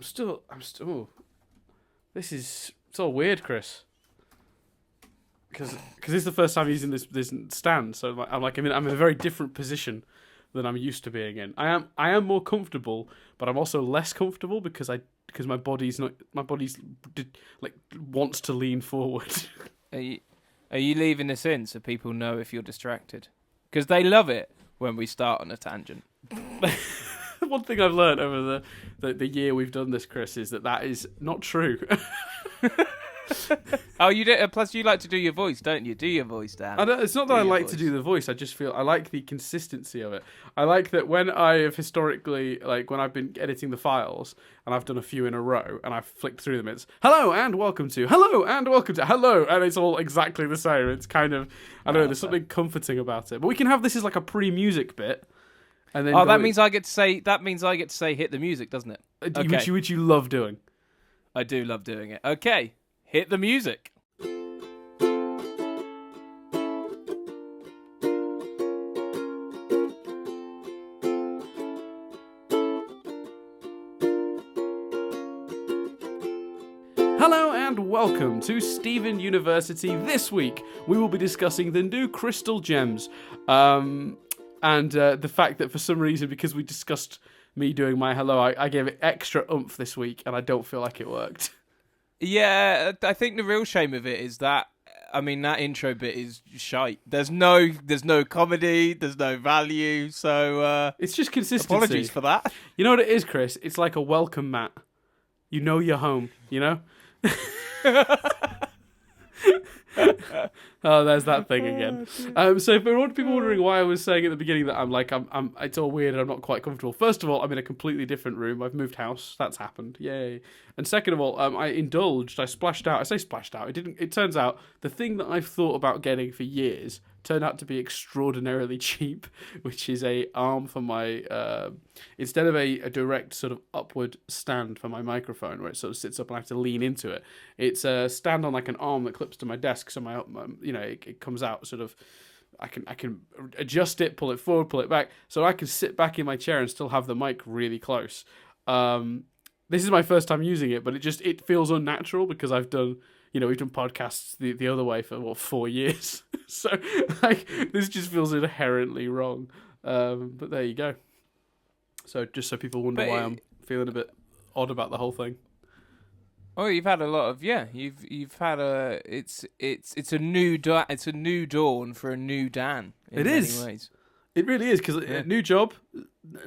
still. It's all weird, Chris. Because this is the first time using this stand, so I'm in a very different position than I'm used to being in. I am more comfortable, but I'm also less comfortable because my body's wants to lean forward. Are you leaving this in so people know if you're distracted? Because they love it when we start on a tangent. One thing I've learned over the year we've done this, Chris, is that is not true. Oh, you do. Plus, you like to do your voice, don't you? Do your voice, Dan. It's not that I like to do the voice. I just feel I like the consistency of it. I like that when I have historically, when I've been editing the files and I've done a few in a row and I've flicked through them, it's hello and welcome to, and it's all exactly the same. It's kind of, I don't know, there's something comforting about it. But we can have this as like a pre-music bit. And then that means I get to say hit the music, doesn't it? Okay. Which you love doing. I do love doing it. Okay, hit the music. Hello and welcome to Stephen University. This week we will be discussing the new Crystal Gems. And the fact that for some reason, because we discussed me doing my hello, I gave it extra oomph this week, and I don't feel like it worked. Yeah, I think the real shame of it is that, that intro bit is shite. There's no comedy, there's no value, so... it's just consistency. Apologies for that. You know what it is, Chris? It's like a welcome mat. You know you're home, you know? Oh, there's that thing again. So for people wondering why I was saying at the beginning that I'm it's all weird and I'm not quite comfortable. First of all, I'm in a completely different room. I've moved house. That's happened. Yay. And second of all, I splashed out. I say splashed out. It turns out the thing that I've thought about getting for years turned out to be extraordinarily cheap, which is a arm for my instead of a direct sort of upward stand for my microphone where it sort of sits up and I have to lean into it. It's a stand on like an arm that clips to my desk, so my it comes out sort of. I can adjust it, pull it forward, pull it back, so I can sit back in my chair and still have the mic really close. This is my first time using it, but it feels unnatural because I've done. We've done podcasts the other way for 4 years, so this just feels inherently wrong. But there you go. So just so people wonder why I'm feeling a bit odd about the whole thing. Oh, you've had a lot of You've had it's a new dawn for a new Dan. In many ways. It really is, because a new job,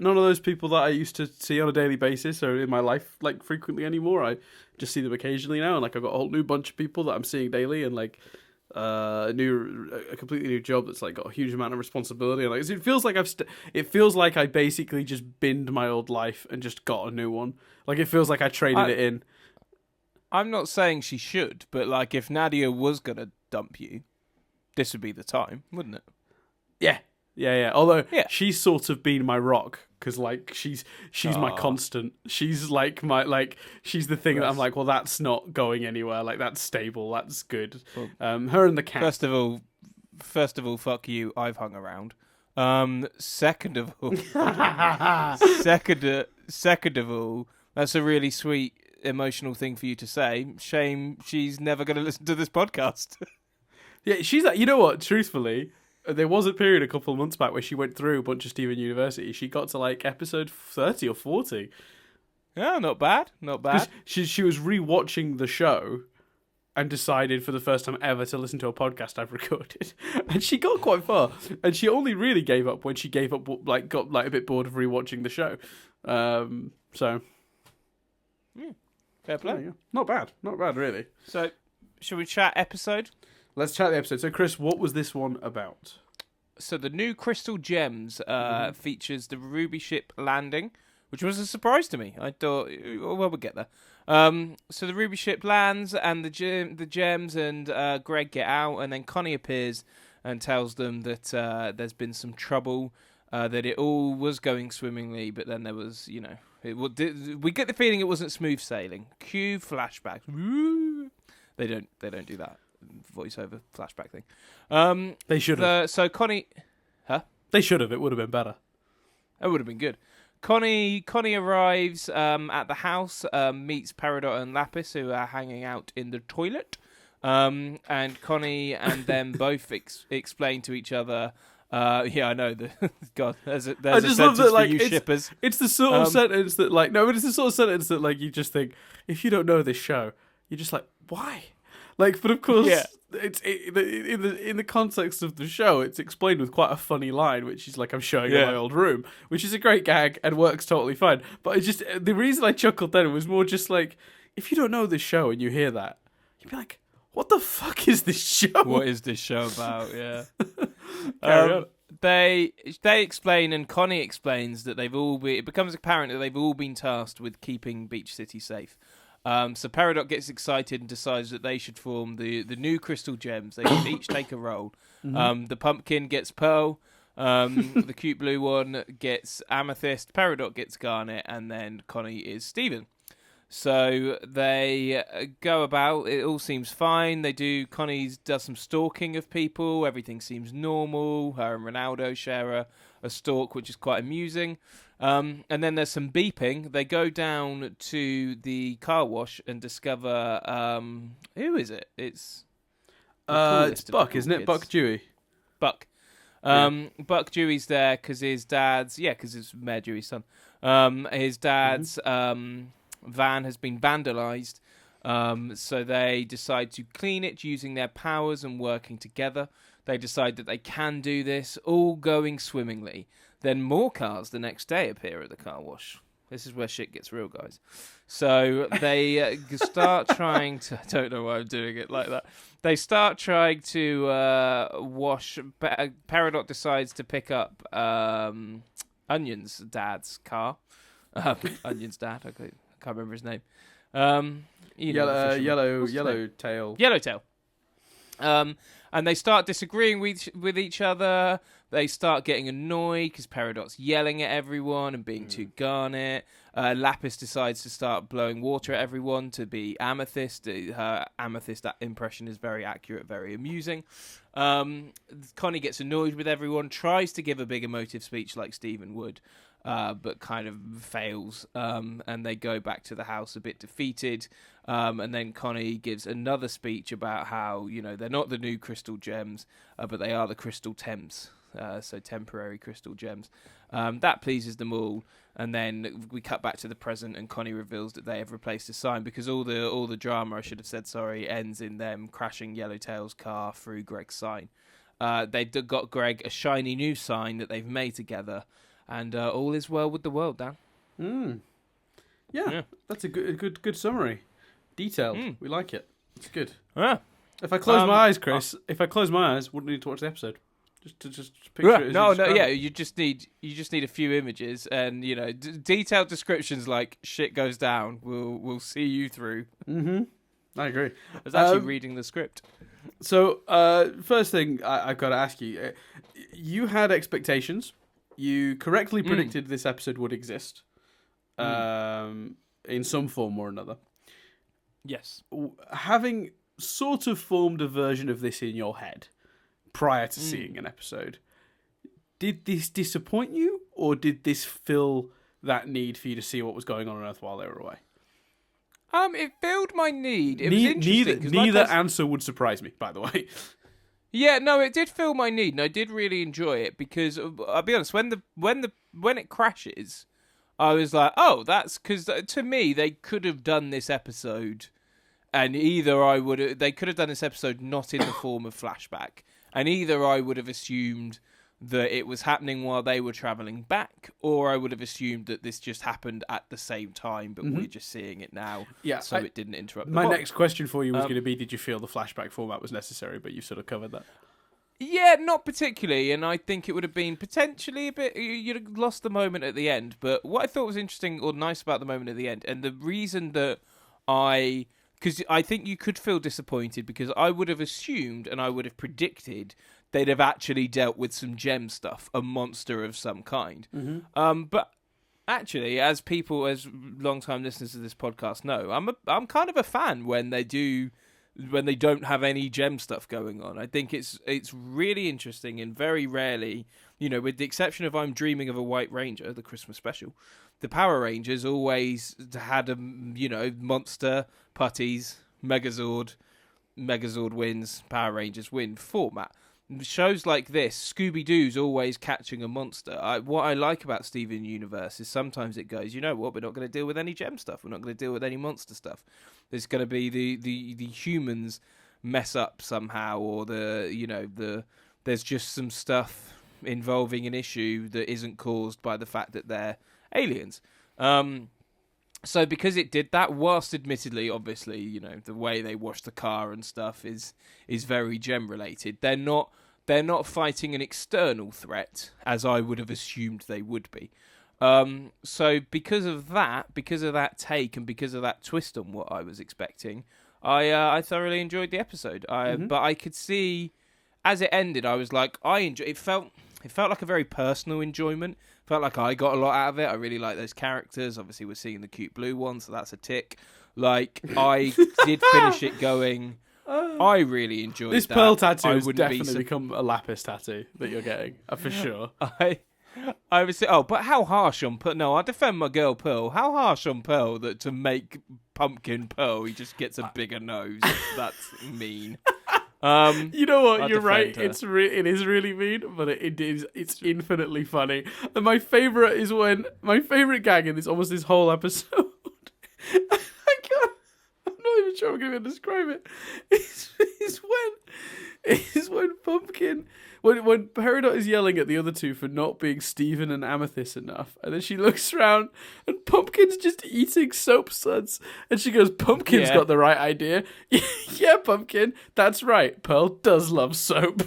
none of those people that I used to see on a daily basis are in my life frequently anymore. I just see them occasionally now, and I've got a whole new bunch of people that I'm seeing daily, and a completely new job that's got a huge amount of responsibility. And it feels like I basically just binned my old life and just got a new one. It feels like I traded it in. I'm not saying she should, but if Nadia was gonna dump you, this would be the time, wouldn't it? Yeah. Yeah. Although she's sort of been my rock because she's my constant. She's she's the thing that I'm well, that's not going anywhere. That's stable. That's good. Well, her and the cat. First of all, fuck you. I've hung around. Second of all, second of all, that's a really sweet, emotional thing for you to say. Shame she's never going to listen to this podcast. Yeah, she's you know what? Truthfully. There was a period a couple of months back where she went through a bunch of Stephen University. She got to episode 30 or 40. Yeah, not bad. Not bad. She was rewatching the show and decided for the first time ever to listen to a podcast I've recorded. And she got quite far. And she only really gave up when she got a bit bored of rewatching the show. So. Fair play. Yeah. Not bad, really. So, should we chat episode? Let's chat the episode. So, Chris, what was this one about? So, the new Crystal Gems features the Ruby ship landing, which was a surprise to me. I thought, well, we'll get there. So, the Ruby ship lands, and the gems and Greg get out, and then Connie appears and tells them that there's been some trouble, that it all was going swimmingly, but then there was, we get the feeling it wasn't smooth sailing. Cue flashbacks. They don't do that voiceover flashback thing. They should have. So Connie, They should have. It would have been better. It would have been good. Connie arrives at the house, meets Peridot and Lapis, who are hanging out in the toilet. And Connie and them both explain to each other. I know. God, there's a sentence for you shippers. It's the sort of sentence that, like, no, but it's the sort of sentence that, like, you just think, if you don't know this show, you're just like, why? Like, but of course, in the context of the show, it's explained with quite a funny line, which is like, I'm showing you my old room, which is a great gag and works totally fine. But the reason I chuckled then was more just like, if you don't know this show and you hear that, you'd be like, what the fuck is this show? What is this show about? Yeah. Carry on. They explain, and Connie explains that it becomes apparent that they've all been tasked with keeping Beach City safe. So Peridot gets excited and decides that they should form the new Crystal Gems. They should each take a role. Mm-hmm. The pumpkin gets Pearl. The cute blue one gets Amethyst. Peridot gets Garnet, and then Connie is Steven. So they go about. It all seems fine. Connie does some stalking of people. Everything seems normal. Her and Ronaldo share a stalk, which is quite amusing. And then there's some beeping. They go down to the car wash and discover who is it? It's Buck, isn't it? Buck Dewey. Buck. Buck Dewey's there because his dad's because it's Mayor Dewey's son. His dad's van has been vandalized. So they decide to clean it using their powers and working together. They decide that they can do this, all going swimmingly. Then more cars the next day appear at the car wash. This is where shit gets real, guys. So they start trying to... I don't know why I'm doing it like that. They start trying to wash... Peridot decides to pick up Onion's dad's car. Onion's dad, I can't remember his name. Yellowtail. Yellowtail. And they start disagreeing with each other. They start getting annoyed because Peridot's yelling at everyone and being too Garnet. Lapis decides to start blowing water at everyone to be Amethyst. Her Amethyst impression is very accurate, very amusing. Connie gets annoyed with everyone, tries to give a big emotive speech like Stephen would, but kind of fails. And they go back to the house a bit defeated. And then Connie gives another speech about how, they're not the new Crystal Gems, but they are the Crystal Thames. So temporary Crystal Gems. That pleases them all. And then we cut back to the present, and Connie reveals that they have replaced the sign because all the drama, I should have said, ends in them crashing Yellowtail's car through Greg's sign. They got Greg a shiny new sign that they've made together, and all is well with the world, Dan. Yeah, that's a good summary. Detailed. We like it. It's good. Yeah. If I close my eyes, Chris, wouldn't need to watch the episode. Just picture it. You just need a few images and detailed descriptions like shit goes down. We'll see you through. Mm-hmm. I agree. I was actually reading the script. So first thing I've got to ask you, you had expectations. You correctly predicted this episode would exist, in some form or another. Yes. Having sort of formed a version of this in your head prior to seeing an episode, did this disappoint you, or did this fill that need for you to see what was going on Earth while they were away? It filled my need. It was interesting. Neither answer would surprise me, by the way. Yeah, no, it did fill my need, and I did really enjoy it because I'll be honest, when it crashes, I was like, oh, that's because to me they could have done this episode, and they could have done this episode not in the form of flashback. And either I would have assumed that it was happening while they were travelling back, or I would have assumed that this just happened at the same time, but we're just seeing it now. Yeah, so it didn't interrupt. My next question for you was going to be, did you feel the flashback format was necessary? But you sort of covered that. Yeah, not particularly, and I think it would have been potentially a bit... You'd have lost the moment at the end, but what I thought was interesting or nice about the moment at the end, and the reason that because I think you could feel disappointed because I would have assumed and I would have predicted they'd have actually dealt with some gem stuff, a monster of some kind. Mm-hmm. But actually, as long-time listeners of this podcast know, I'm kind of a fan when they don't have any gem stuff going on. I think it's really interesting, and very rarely with the exception of I'm Dreaming of a White Ranger, the Christmas special, the Power Rangers always had a, monster, putties, Megazord wins, Power Rangers win format. Shows like this, Scooby-Doo's always catching a monster. What I like about Steven Universe is sometimes it goes, you know what, we're not going to deal with any gem stuff. We're not going to deal with any monster stuff. There's going to be the humans mess up somehow, or there's just some stuff involving an issue that isn't caused by the fact that they're aliens. So because it did that, whilst admittedly, obviously, the way they wash the car and stuff is very gem related, they're not fighting an external threat as I would have assumed they would be. So because of that take and because of that twist on what I was expecting, I thoroughly enjoyed the episode. But I could see as it ended, I was like, it felt like a very personal enjoyment. Felt like I got a lot out of it. I really like those characters. Obviously, we're seeing the cute blue one, so that's a tick. Like, I did finish it going, I really enjoyed this that. pearl tattoo has definitely become a lapis tattoo that you're getting, for sure. I was but how harsh on Pearl? No, I defend my girl Pearl. How harsh on Pearl that to make Pumpkin Pearl, he just gets a bigger nose. That's mean. You know what? You're right. Her. It is really mean, but it's infinitely funny. And my favorite gag in this whole episode. I'm not even sure I'm going to describe it. Is when Pumpkin. When Peridot is yelling at the other two for not being Stephen and Amethyst enough, and then she looks around and Pumpkin's just eating soap suds, and she goes, "Pumpkin's got the right idea." Yeah, Pumpkin, that's right. Pearl does love soap.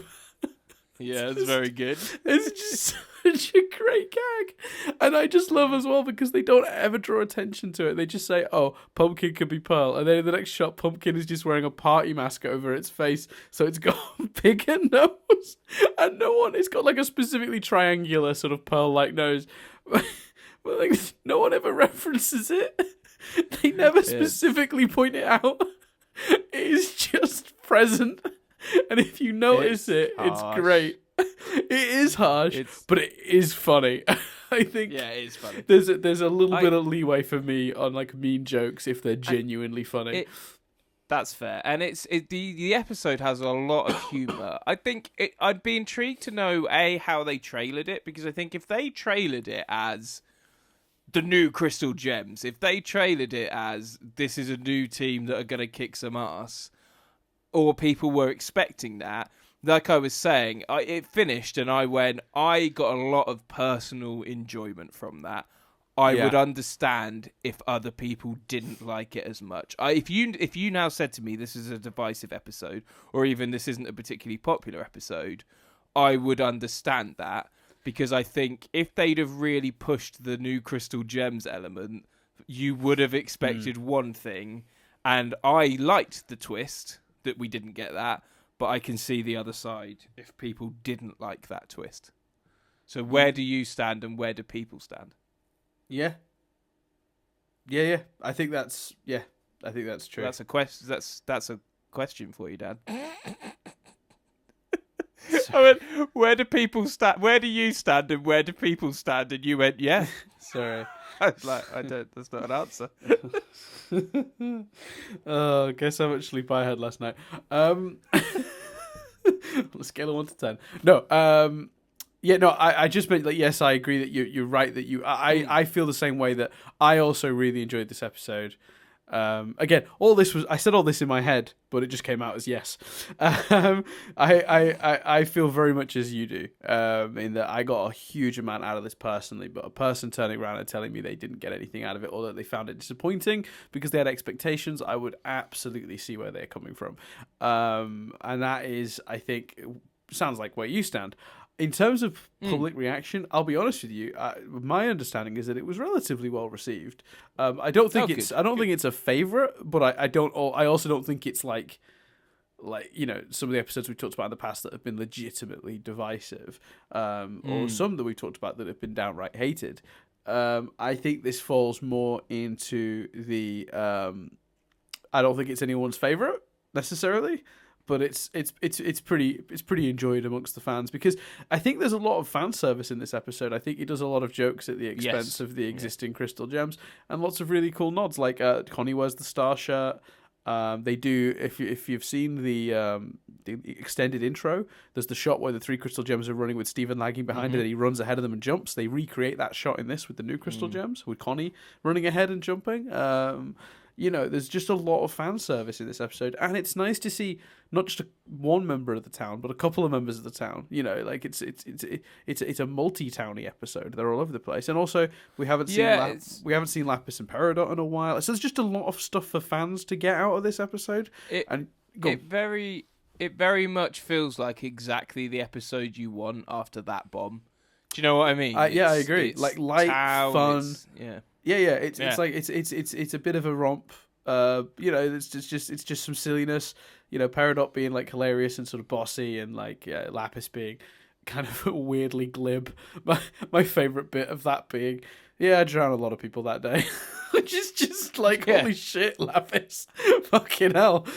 Yeah, it's very good. It's just such a great gag. And I just love as well because they don't ever draw attention to it. They just say, oh, Pumpkin could be Pearl. And then in the next shot, Pumpkin is just wearing a party mask over its face. So it's got a bigger nose. And it's got like a specifically triangular sort of Pearl-like nose. But like, no one ever references it. They never specifically point it out. It is just present. And if you notice it's great. It is harsh, but it is funny. I think. Yeah, it is funny. There's a little bit of leeway for me on like mean jokes if they're genuinely funny. That's fair, and the episode has a lot of humor. I think I'd be intrigued to know how they trailered it, because I think if they trailered it as the new Crystal Gems, if they trailered it as this is a new team that are going to kick some ass, or people were expecting that, like I was saying, it finished and I got a lot of personal enjoyment from that. I would understand if other people didn't like it as much. If you now said to me this is a divisive episode, or even this isn't a particularly popular episode, I would understand that, because I think if they'd have really pushed the new Crystal Gems element, you would have expected one thing, and I liked the twist that we didn't get that, but I can see the other side if people didn't like that twist. So where do you stand and where do people stand? Yeah. I think that's true. That's a question. That's a question for you, Dan. I went, where do people stand? Where do you stand and where do people stand? And you went, yeah. Sorry. I was like, that's not an answer. Oh, guess how much sleep I had last night. On a scale of 1 to 10. No, I just meant, like, yes, I agree that you're right, that I feel the same way, that I also really enjoyed this episode. Again, I said all this in my head, but it just came out as yes. I feel very much as you do, in that I got a huge amount out of this personally, but a person turning around and telling me they didn't get anything out of it, or that they found it disappointing because they had expectations, I would absolutely see where they're coming from. And that is, I think, sounds like where you stand. In terms of public reaction, I'll be honest with you. My understanding is that it was relatively well received. I don't think think it's a favorite, but I also don't think it's like some of the episodes we talked about in the past that have been legitimately divisive, or some that we talked about that have been downright hated. I think this falls more into the. I don't think it's anyone's favorite necessarily. but it's pretty enjoyed amongst the fans, because I think there's a lot of fan service in this episode. I think he does a lot of jokes at the expense of the existing crystal gems, and lots of really cool nods. Like Connie wears the star shirt. They do, if you've seen the extended intro, there's the shot where the three crystal gems are running with Steven lagging behind it, and he runs ahead of them and jumps. They recreate that shot in this with the new crystal gems, with Connie running ahead and jumping. There's just a lot of fan service in this episode, and it's nice to see not just one member of the town, but a couple of members of the town. It's a multi-towny episode. They're all over the place, and also we haven't seen Lapis and Peridot in a while. So there's just a lot of stuff for fans to get out of this episode. It very much feels like exactly the episode you want after that bomb. Do you know what I mean? I agree. Like light, fun. It's a bit of a romp. It's just some silliness. Peridot being like hilarious and sort of bossy, and like Lapis being kind of weirdly glib. My favorite bit of that being, I drowned a lot of people that day. Which is just like, holy shit, Lapis. Fucking hell.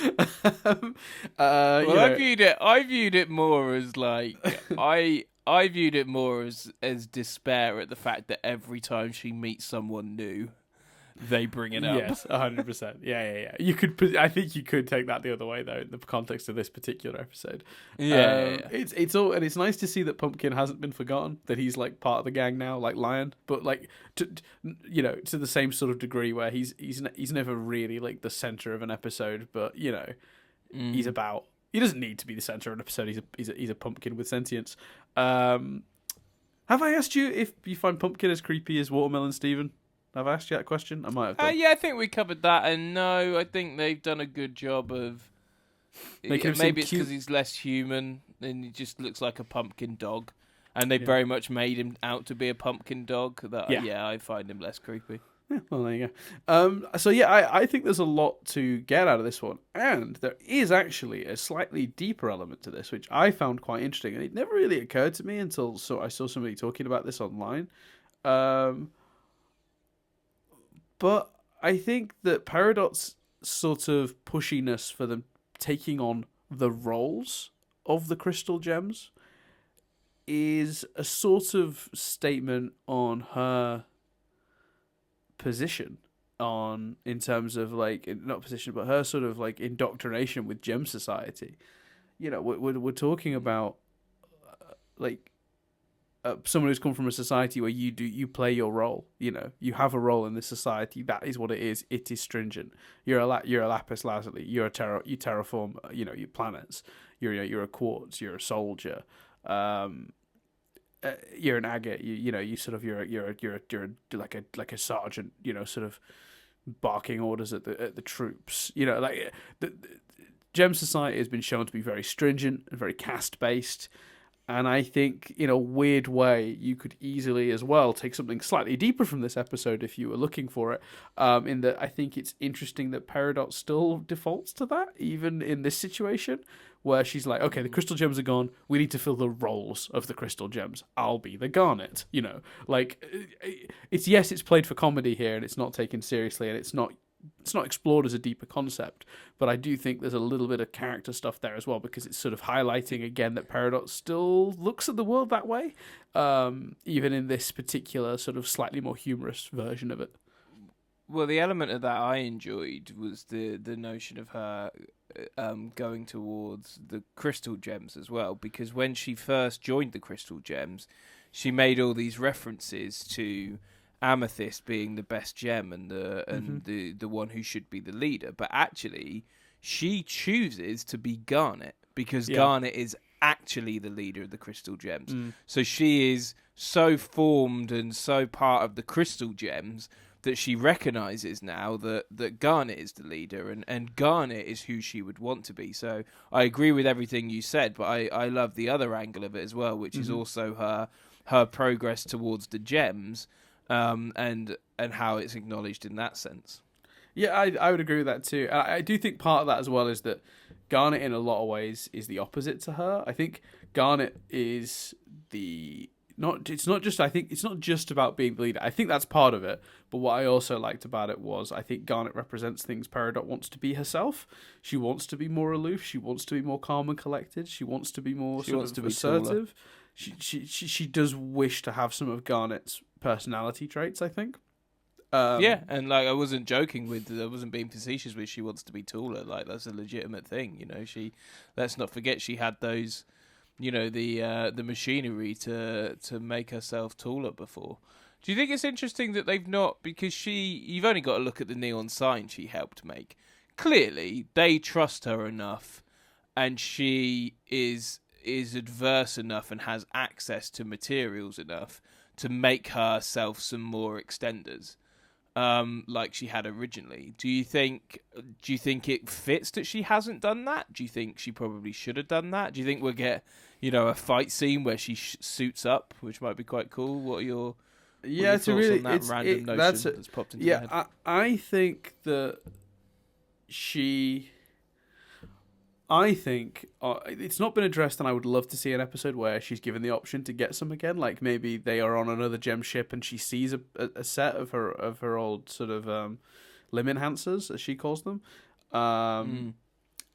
I viewed it more as like I viewed it more as despair at the fact that every time she meets someone new, they bring it up. Yes, 100%. Yeah. I think you could take that the other way though, in the context of this particular episode. It's nice to see that Pumpkin hasn't been forgotten, that he's like part of the gang now, like Lion, but like to the same sort of degree where he's never really like the center of an episode, but he's about. He doesn't need to be the center of an episode. He's a pumpkin with sentience. Have I asked you if you find Pumpkin as creepy as Watermelon Steven? Have I asked you that question? I might have done. I think we covered that, and no, I think they've done a good job of... Maybe it's because he's less human, and he just looks like a pumpkin dog, and they very much made him out to be a pumpkin dog. I find him less creepy. Yeah, well, there you go. I think there's a lot to get out of this one, and there is actually a slightly deeper element to this, which I found quite interesting, and it never really occurred to me until I saw somebody talking about this online. But I think that Peridot's sort of pushiness for them taking on the roles of the crystal gems is a sort of statement on her position in terms of like, not position, but her sort of like indoctrination with gem society. We're talking about someone who's come from a society where you play your role. You have a role in this society. That is what it is. It is stringent. You're a lapis lazuli. You terraform. Your planets. You're a quartz. You're a soldier. You're an agate. You're like a sergeant. Sort of barking orders at the troops. The Gem Society has been shown to be very stringent and very caste based. And I think, in a weird way, you could easily as well take something slightly deeper from this episode if you were looking for it. In that I think it's interesting that Peridot still defaults to that, even in this situation, where she's like, okay, the crystal gems are gone. We need to fill the roles of the crystal gems. I'll be the garnet. It's played for comedy here, and it's not taken seriously, and it's not explored as a deeper concept, but I do think there's a little bit of character stuff there as well, because it's sort of highlighting again that Peridot still looks at the world that way, even in this particular sort of slightly more humorous version of it. Well, the element of that I enjoyed was the notion of her going towards the crystal gems as well, because when she first joined the crystal gems, she made all these references to Amethyst being the best gem and the one who should be the leader, but actually she chooses to be Garnet because Garnet is actually the leader of the crystal gems. So she is so formed and so part of the crystal gems that she recognizes now that Garnet is the leader, and Garnet is who she would want to be. So I agree with everything you said, but I love the other angle of it as well, which is also her progress towards the gems. And how it's acknowledged in that sense. Yeah, I would agree with that too. I do think part of that as well is that Garnet in a lot of ways is the opposite to her. I think Garnet is it's not just, I think it's not just about being the leader. I think that's part of it, but what I also liked about it was I think Garnet represents things Peridot wants to be herself. She wants to be more aloof. She wants to be more calm and collected. She wants to be more assertive. She does wish to have some of Garnet's personality traits, I think. And like I wasn't being facetious with she wants to be taller. Like that's a legitimate thing, you know. Let's not forget she had those, you know, the machinery to make herself taller before. Do you think it's interesting that they've not, because you've only got to look at the neon sign she helped make. Clearly, they trust her enough, and she is adverse enough and has access to materials enough to make herself some more extenders, like she had originally. Do you think it fits that she hasn't done that? Do you think she probably should have done that? Do you think we'll get, you know, a fight scene where she suits up, which might be quite cool? What are your thoughts on that random notion that's popped into my head? I think that I think it's not been addressed, and I would love to see an episode where she's given the option to get some again. Like maybe they are on another gem ship and she sees a set of her old sort of limb enhancers, as she calls them,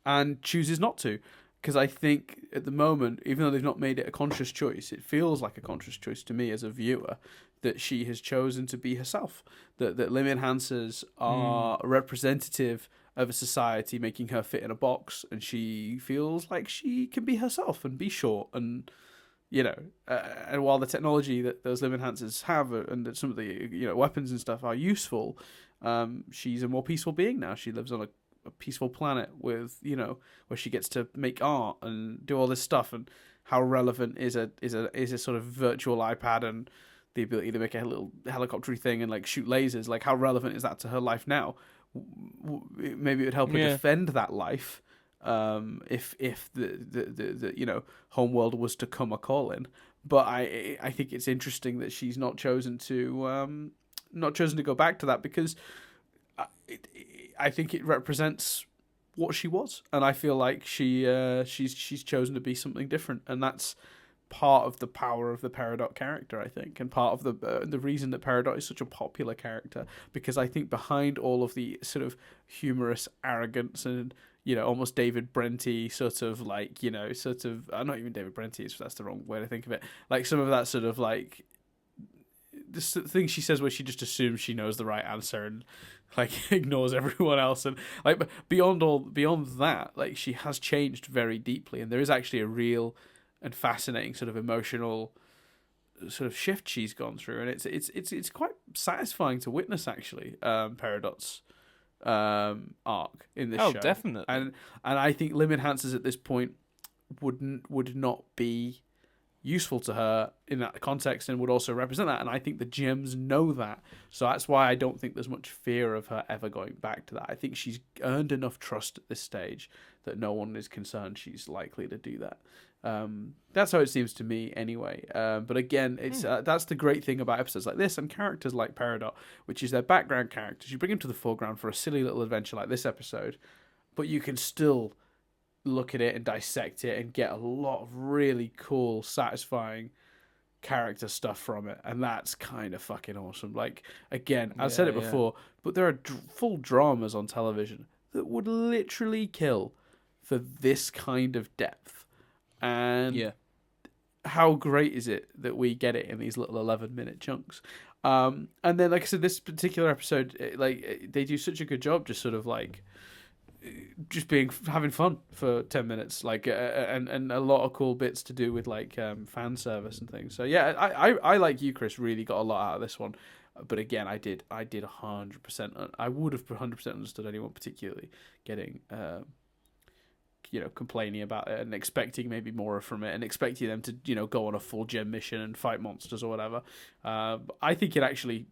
and chooses not to. Because I think at the moment, even though they've not made it a conscious choice, it feels like a conscious choice to me as a viewer that she has chosen to be herself. That limb enhancers are representative of a society making her fit in a box, and she feels like she can be herself and be short, and you know, and while the technology that those limb enhancers have and that some of the, you know, weapons and stuff are useful, she's a more peaceful being now. She lives on a peaceful planet with, you know, where she gets to make art and do all this stuff. And how relevant is a sort of virtual iPad and the ability to make a little helicopter thing and like shoot lasers? Like how relevant is that to her life now? Maybe it would help her defend that life, if the you know, homeworld was to come a calling. But I think it's interesting that she's not chosen to go back to that, because I think it represents what she was, and I feel like she's chosen to be something different, and that's part of the power of the Peridot character, I think, and part of the reason that Peridot is such a popular character, because I think behind all of the sort of humorous arrogance and, you know, almost David Brenty sort of like, you know, sort of, not even David Brenty, that's the wrong way to think of it, like some of that sort of like this thing she says where she just assumes she knows the right answer and like ignores everyone else, and like beyond that, like she has changed very deeply, and there is actually a real and fascinating sort of emotional sort of shift she's gone through, and it's quite satisfying to witness actually, Peridot's arc in this show. Oh, definitely. And I think limb enhancers at this point would not be useful to her in that context, and would also represent that, and I think the gems know that, so that's why I don't think there's much fear of her ever going back to that. I think she's earned enough trust at this stage that no one is concerned she's likely to do that. That's how it seems to me anyway, but again, it's that's the great thing about episodes like this and characters like Peridot, which is their background characters. You bring them to the foreground for a silly little adventure like this episode, but you can still look at it and dissect it and get a lot of really cool, satisfying character stuff from it, and that's kind of fucking awesome. Like, again, I said it before, but there are full dramas on television that would literally kill for this kind of depth, and how great is it that we get it in these little 11-minute chunks. And then, like I said, this particular episode, like they do such a good job just sort of like just having fun for 10 minutes, like and a lot of cool bits to do with like fan service and things. So yeah, I like you, Chris, really got a lot out of this one, but again, I did 100%. I would have 100% understood anyone particularly getting you know, complaining about it and expecting maybe more from it and expecting them to, you know, go on a full gem mission and fight monsters or whatever. I think it actually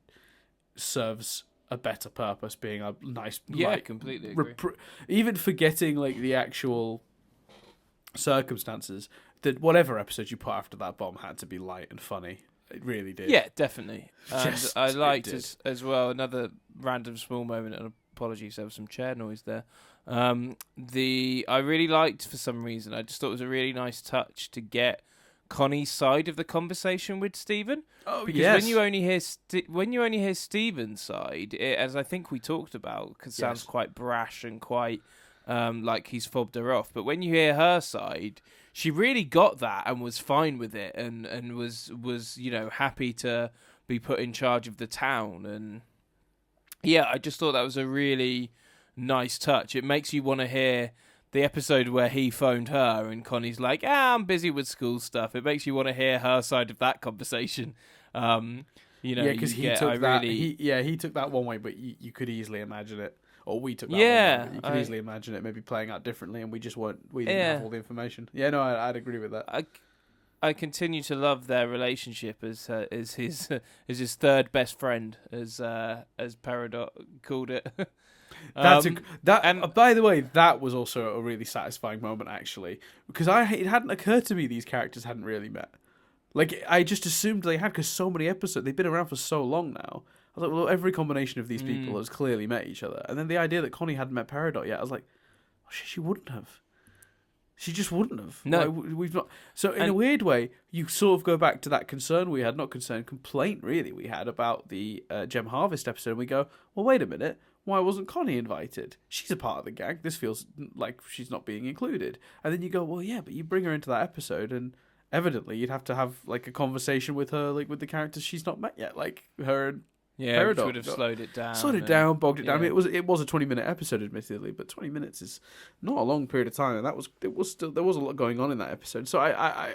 serves a better purpose, being a nice, completely agree. Even forgetting like the actual circumstances, that whatever episode you put after that bomb had to be light and funny. It really did. Yeah, definitely. And I liked as well, another random small moment, and apologies, there was some chair noise there. I really liked, for some reason, I just thought it was a really nice touch to get Connie's side of the conversation with Stephen. Oh, because yes. when you only hear Stephen's side, as I think we talked about, because it sounds quite brash and quite like he's fobbed her off. But when you hear her side, she really got that and was fine with it, and was happy to be put in charge of the town. And yeah, I just thought that was a really nice touch. It makes you want to hear the episode where he phoned her and Connie's like, I'm busy with school stuff. It makes you want to hear her side of that conversation. Because he took that. He took that one way, but you could easily imagine it, or we took that one way. But you could easily imagine it maybe playing out differently, and we didn't have all the information. Yeah, no, I'd agree with that. I continue to love their relationship as his third best friend, as Peridot called it. By the way, that was also a really satisfying moment, actually, because it hadn't occurred to me these characters hadn't really met. Like, I just assumed they had, because so many episodes, they've been around for so long now. I was like, well, every combination of these people has clearly met each other. And then the idea that Connie hadn't met Peridot yet, I was like, oh shit, she wouldn't have. She just wouldn't have. No. Like, we've not. So in a weird way, you sort of go back to that complaint really we had about the Gem Harvest episode, and we go, well, wait a minute, why wasn't Connie invited? She's a part of the gang. This feels like she's not being included. And then you go, well, yeah, but you bring her into that episode, and evidently you'd have to have like a conversation with her, like with the characters she's not met yet, like her and Peridot. Which would have slowed it down. Bogged it down. I mean, it was a 20-minute episode, admittedly, but 20 minutes is not a long period of time, and there was a lot going on in that episode. So I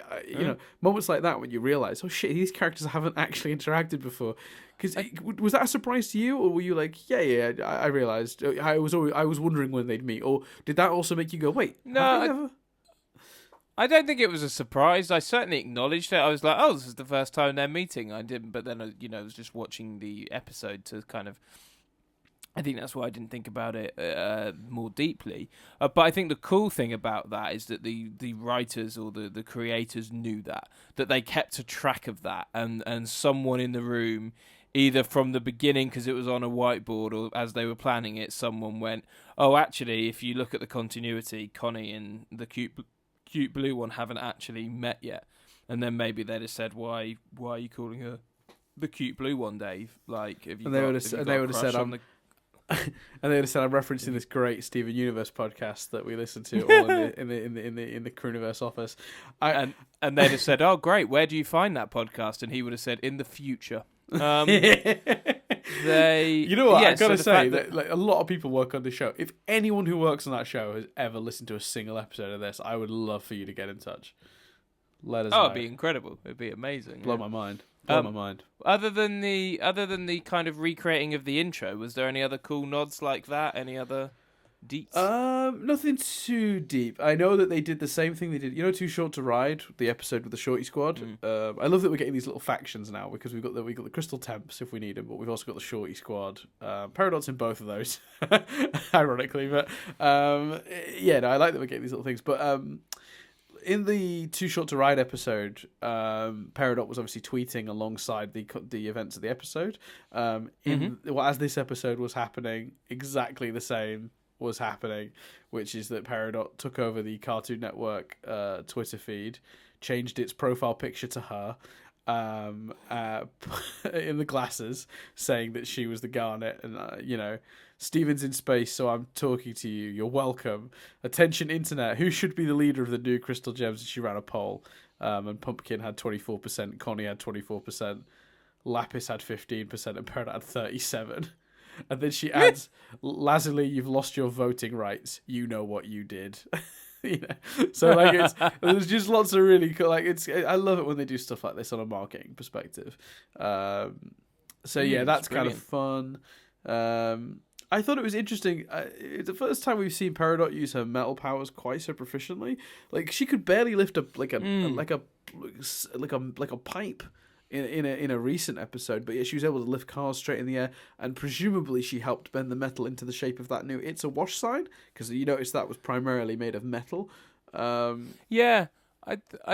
moments like that when you realise, oh shit, these characters haven't actually interacted before. Because was that a surprise to you, or were you like, yeah, I realised. I was wondering when they'd meet, or did that also make you go, wait, no? I don't think it was a surprise. I certainly acknowledged it. I was like, oh, this is the first time they're meeting. I didn't, but then, I was just watching the episode to kind of... I think that's why I didn't think about it more deeply. But I think the cool thing about that is that the writers or the creators knew that they kept a track of that, and someone in the room, either from the beginning because it was on a whiteboard or as they were planning it, someone went, oh, actually, if you look at the continuity, Connie and the cute blue one haven't actually met yet. And then maybe they'd have said, why are you calling her the cute blue one, Dave? Like, have you and they would have said, I'm referencing this great Steven Universe podcast that we listen to all in the Crewniverse office. And they'd have said, oh, great, where do you find that podcast? And he would have said, in the future. You know what? I've got to say that like, a lot of people work on the show. If anyone who works on that show has ever listened to a single episode of this, I would love for you to get in touch. Let us know. It'd be incredible. It'd be amazing. Blow my mind. Blow my mind. Other than the kind of recreating of the intro, was there any other cool nods like that? Any other deets? Nothing too deep. I know that they did the same thing they did. You know, Too Short to Ride, the episode with the Shorty Squad. I love that we're getting these little factions now because we've got the Crystal Temps if we need them, but we've also got the Shorty Squad. Peridot's in both of those, ironically. But I like that we're getting these little things. But in the Too Short to Ride episode, Peridot was obviously tweeting alongside the events of the episode. As this episode was happening, exactly the same was happening, which is that Peridot took over the Cartoon Network Twitter feed, changed its profile picture to her in the glasses, saying that she was the Garnet, and Steven's in space, so I'm talking to you. You're welcome. Attention, internet. Who should be the leader of the new Crystal Gems? And she ran a poll, and Pumpkin had 24%, Connie had 24%, Lapis had 15%, and Peridot had 37%. And then she adds, Lazuli, you've lost your voting rights. You know what you did. So like there's just lots of really cool, like I love it when they do stuff like this on a marketing perspective. That's kind of fun. I thought it was interesting. It's the first time we've seen Peridot use her metal powers quite so proficiently. Like she could barely lift a pipe in a recent episode, but yet she was able to lift cars straight in the air, and presumably she helped bend the metal into the shape of that new "It's a Wash" sign, because you noticed that was primarily made of metal. I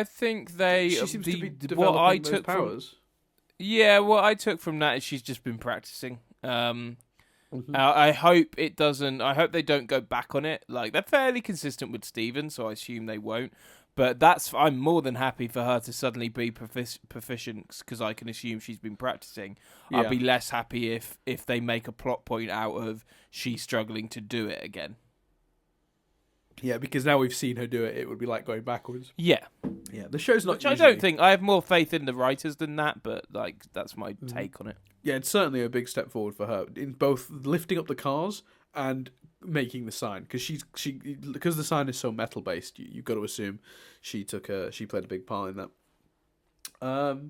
think they. She seems to be developing those powers. What I took from that is she's just been practicing. I hope it doesn't. I hope they don't go back on it. Like they're fairly consistent with Steven, so I assume they won't. But I'm more than happy for her to suddenly be proficient because I can assume she's been practicing. Yeah. I'd be less happy if they make a plot point out of she's struggling to do it again. Yeah, because now we've seen her do it, it would be like going backwards. Yeah. Yeah, the show's not. Which I don't think. I have more faith in the writers than that, but like that's my take on it. Yeah, it's certainly a big step forward for her in both lifting up the cars and making the sign, because because the sign is so metal based, you've got to assume she played a big part in that.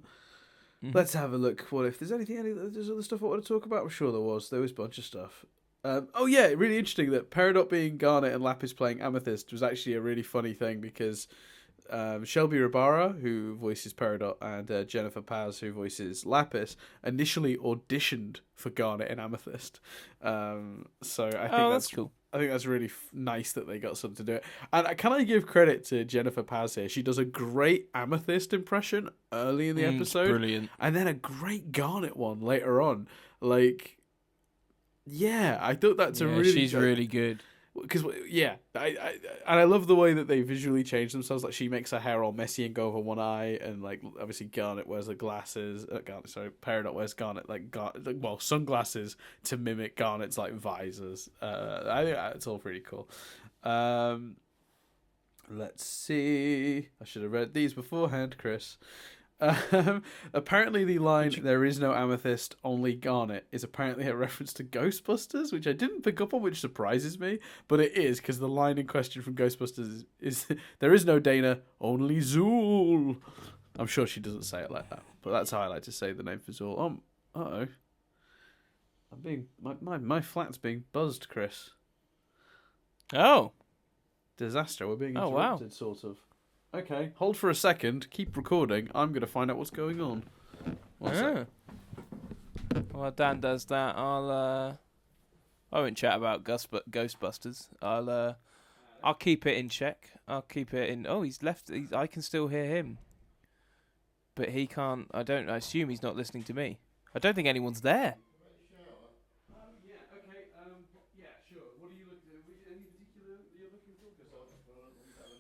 Let's have a look. What if there's there's other stuff I want to talk about? I'm sure there was a bunch of stuff. Oh yeah, really interesting that Peridot being Garnet and Lapis playing Amethyst was actually a really funny thing, because Shelby Rabara, who voices Peridot, and Jennifer Paz, who voices Lapis, initially auditioned for Garnet and Amethyst. So I think that's cool. I think that's really nice that they got something to do it. And can I give credit to Jennifer Paz here? She does a great Amethyst impression early in the episode. Brilliant. And then a great Garnet one later on. Like, yeah, I thought that's a really... She's really good. Because, yeah, I love the way that they visually change themselves. Like, she makes her hair all messy and go over one eye, and, like, obviously Garnet wears the glasses. Peridot wears sunglasses to mimic Garnet's, like, visors. I think it's all pretty cool. Let's see. I should have read these beforehand, Chris. Apparently the line "there is no amethyst, only garnet" is apparently a reference to Ghostbusters, which I didn't pick up on, which surprises me, but it is, because the line in question from Ghostbusters is "there is no Dana, only Zool." I'm sure she doesn't say it like that, but that's how I like to say the name for Zool. I'm being my flat's being buzzed, Chris. Oh, disaster! We're being interrupted, sort of. Okay, hold for a second. Keep recording. I'm going to find out what's going on. While Dan does that, I won't chat about Ghostbusters. I'll keep it in check. I'll keep it in. Oh, he's left. I can still hear him, but he can't. I assume he's not listening to me. I don't think anyone's there. Yeah. Okay. Yeah. Sure. What are you looking at? Any particular you're looking for?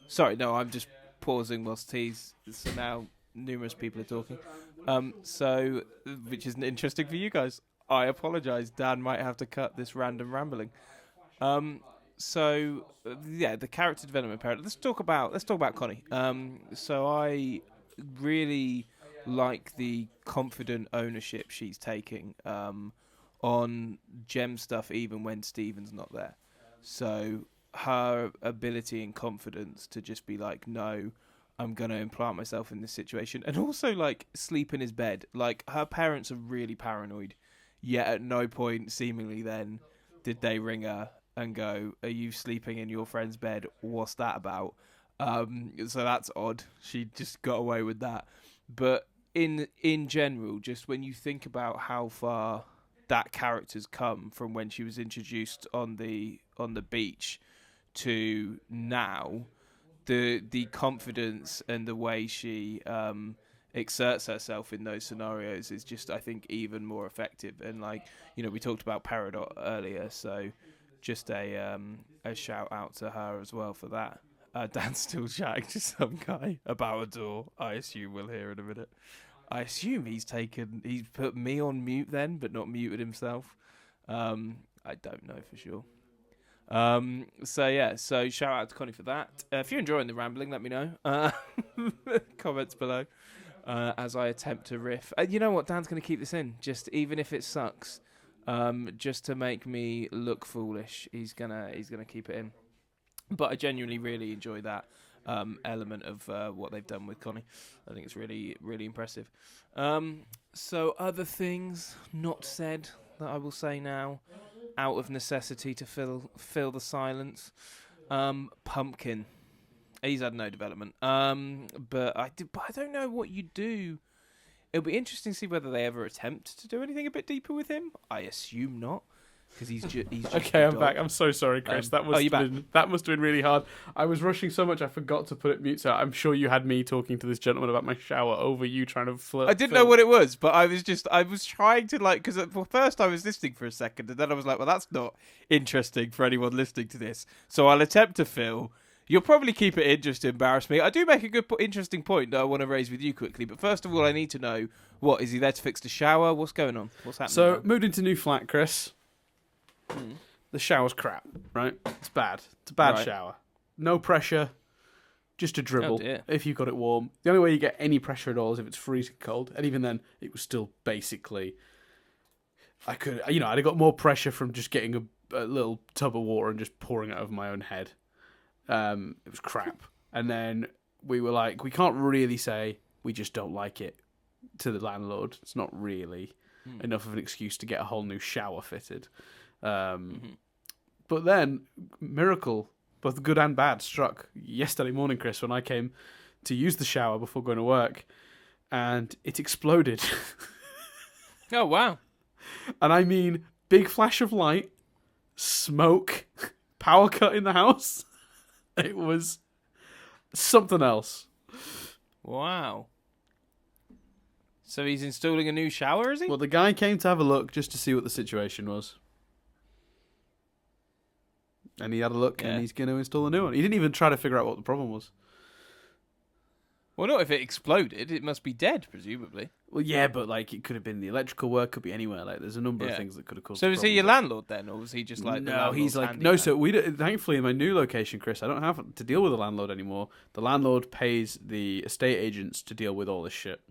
Sorry. No. I'm just pausing whilst so now numerous people are talking, so which isn't interesting for you guys. I apologise. Dan might have to cut this random rambling. So the character development paradigm. Let's talk about Connie. So I really like the confident ownership she's taking on Gem stuff, even when Steven's not there. So her ability and confidence to just be like, no, I'm going to implant myself in this situation. And also, like, sleep in his bed. Like, her parents are really paranoid. Yet at no point, seemingly then, did they ring her and go, are you sleeping in your friend's bed? What's that about? So that's odd. She just got away with that. But in general, just when you think about how far that character's come from when she was introduced on the beach to now, the confidence and the way she exerts herself in those scenarios is just, I think, even more effective. And like, we talked about Peridot earlier, so just a shout out to her as well for that. Dan's still chatting to some guy about a door. I assume we'll hear in a minute. I assume he's put me on mute then, but not muted himself. I don't know for sure. So shout out to Connie for that. If you're enjoying the rambling, let me know. Comments below. As I attempt to riff. You know what? Dan's going to keep this in, just even if it sucks, just to make me look foolish. He's gonna keep it in. But I genuinely really enjoy that element of what they've done with Connie. I think it's really, really impressive. So other things not said that I will say now, out of necessity to fill the silence. Pumpkin. He's had no development. But I don't know what you do. It'll be interesting to see whether they ever attempt to do anything a bit deeper with him. I assume not, because he's just okay, I'm back. I'm so sorry, Chris. That must have been really hard. I was rushing so much I forgot to put it mute. So I'm sure you had me talking to this gentleman about my shower over you trying to flirt. I didn't know what it was, but I was trying to because first I was listening for a second, and then I was like, well, that's not interesting for anyone listening to this. So I'll attempt to fill You'll probably keep it in just to embarrass me. I do make a good, interesting point that I want to raise with you quickly. But first of all, I need to know, what, is he there to fix the shower? What's going on? What's happening So, now? moved into new flat, Chris. The shower's crap, right? It's bad. It's a bad shower. No pressure, just a dribble if you've got it warm. The only way you get any pressure at all is if it's freezing cold. And even then, it was still basically... I'd have got more pressure from just getting a little tub of water and just pouring it over my own head. It was crap. And then we were like, we can't really say we just don't like it to the landlord. It's not really enough of an excuse to get a whole new shower fitted. But then, miracle, both good and bad, struck yesterday morning, Chris, when I came to use the shower before going to work, and it exploded. Oh, wow. And I mean, big flash of light, smoke, power cut in the house. It was something else. Wow. So he's installing a new shower, is he? Well, the guy came to have a look just to see what the situation was. And he had a look, and he's going to install a new one. He didn't even try to figure out what the problem was. Well, not if it exploded. It must be dead, presumably. Well, yeah, but like it could have been the electrical work, could be anywhere. Like, there's a number of things that could have caused. So is he your landlord then, or was he just like? No, he's like no. So we thankfully in my new location, Chris, I don't have to deal with the landlord anymore. The landlord pays the estate agents to deal with all this shit.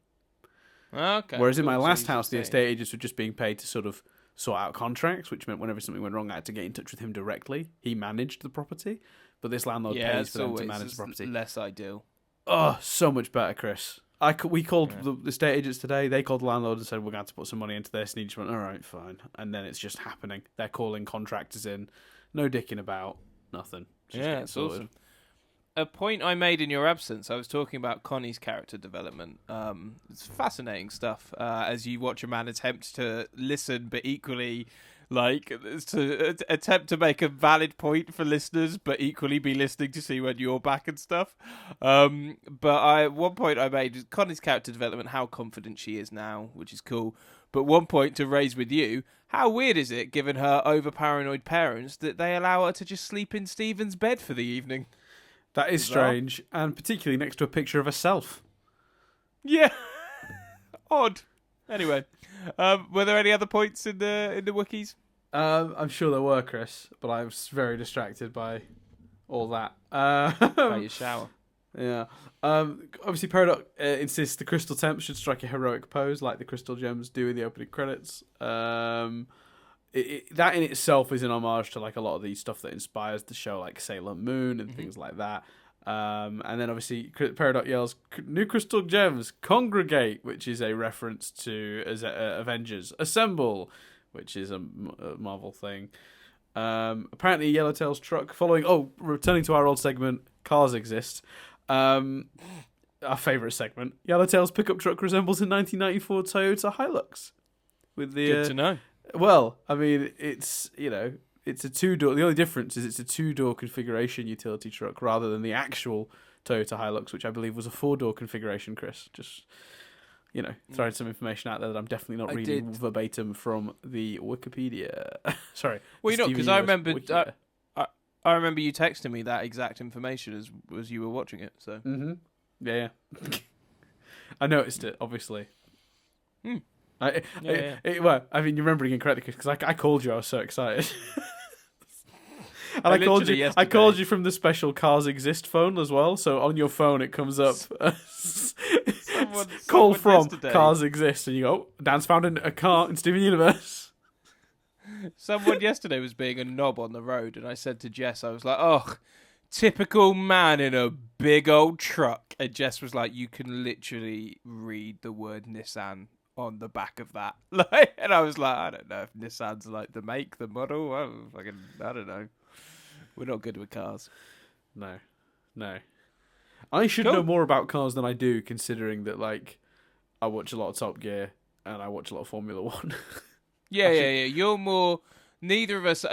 Okay. Whereas in my last house, the estate agents were just being paid to sort of sort out contracts, which meant whenever something went wrong, I had to get in touch with him directly. He managed the property, but this landlord pays for them to manage the property. Less ideal. Oh, so much better, Chris. We called the estate agents today. They called the landlord and said, we're going to have to put some money into this. And he just went, all right, fine. And then it's just happening. They're calling contractors in. No dicking about. Nothing. It's awesome. A point I made in your absence, I was talking about Connie's character development. It's fascinating stuff as you watch a man attempt to listen, but equally... like, to attempt to make a valid point for listeners, but equally be listening to see when you're back and stuff. One point I made is Connie's character development, how confident she is now, which is cool. But one point to raise with you, how weird is it, given her over-paranoid parents, that they allow her to just sleep in Stephen's bed for the evening? That is strange, and particularly next to a picture of herself. Yeah. Odd. Anyway, were there any other points in the wikis? I'm sure there were, Chris, but I was very distracted by all that. By your shower. Yeah. Obviously, Paradox insists the crystal temps should strike a heroic pose like the crystal gems do in the opening credits. That in itself is an homage to like a lot of the stuff that inspires the show, like Sailor Moon and things like that. And then obviously Paradox yells, "New crystal gems, congregate," which is a reference to Avengers Assemble, which is a Marvel thing. Apparently Yellowtail's truck returning to our old segment, Cars Exist. Our favourite segment. Yellowtail's pickup truck resembles a 1994 Toyota Hilux. With the Good to know. Well, I mean, it's it's a two-door. The only difference is it's a two-door configuration utility truck rather than the actual Toyota Hilux, which I believe was a four-door configuration, Chris. Just, throwing some information out there that I'm definitely not reading verbatim from the Wikipedia. Sorry. Well, you're not, because I remember you texting me that exact information as you were watching it. So. Mm-hmm. Yeah. I noticed it, obviously. Hmm. Well, I mean, you're remembering incorrectly because I called you. I was so excited. And I called you from the special Cars Exist phone as well. So on your phone it comes up call from yesterday. Cars Exist, and you go, Dan's found a car in Steven Universe. Someone yesterday was being a knob on the road, and I said to Jess, I was like, "Oh, typical man in a big old truck." And Jess was like, "You can literally read the word Nissan on the back of that." And I was like, I don't know if Nissan's like the make, the model. I don't know. We're not good with cars. No. I should know more about cars than I do, considering that I watch a lot of Top Gear and I watch a lot of Formula One. Yeah. You're more. Neither of us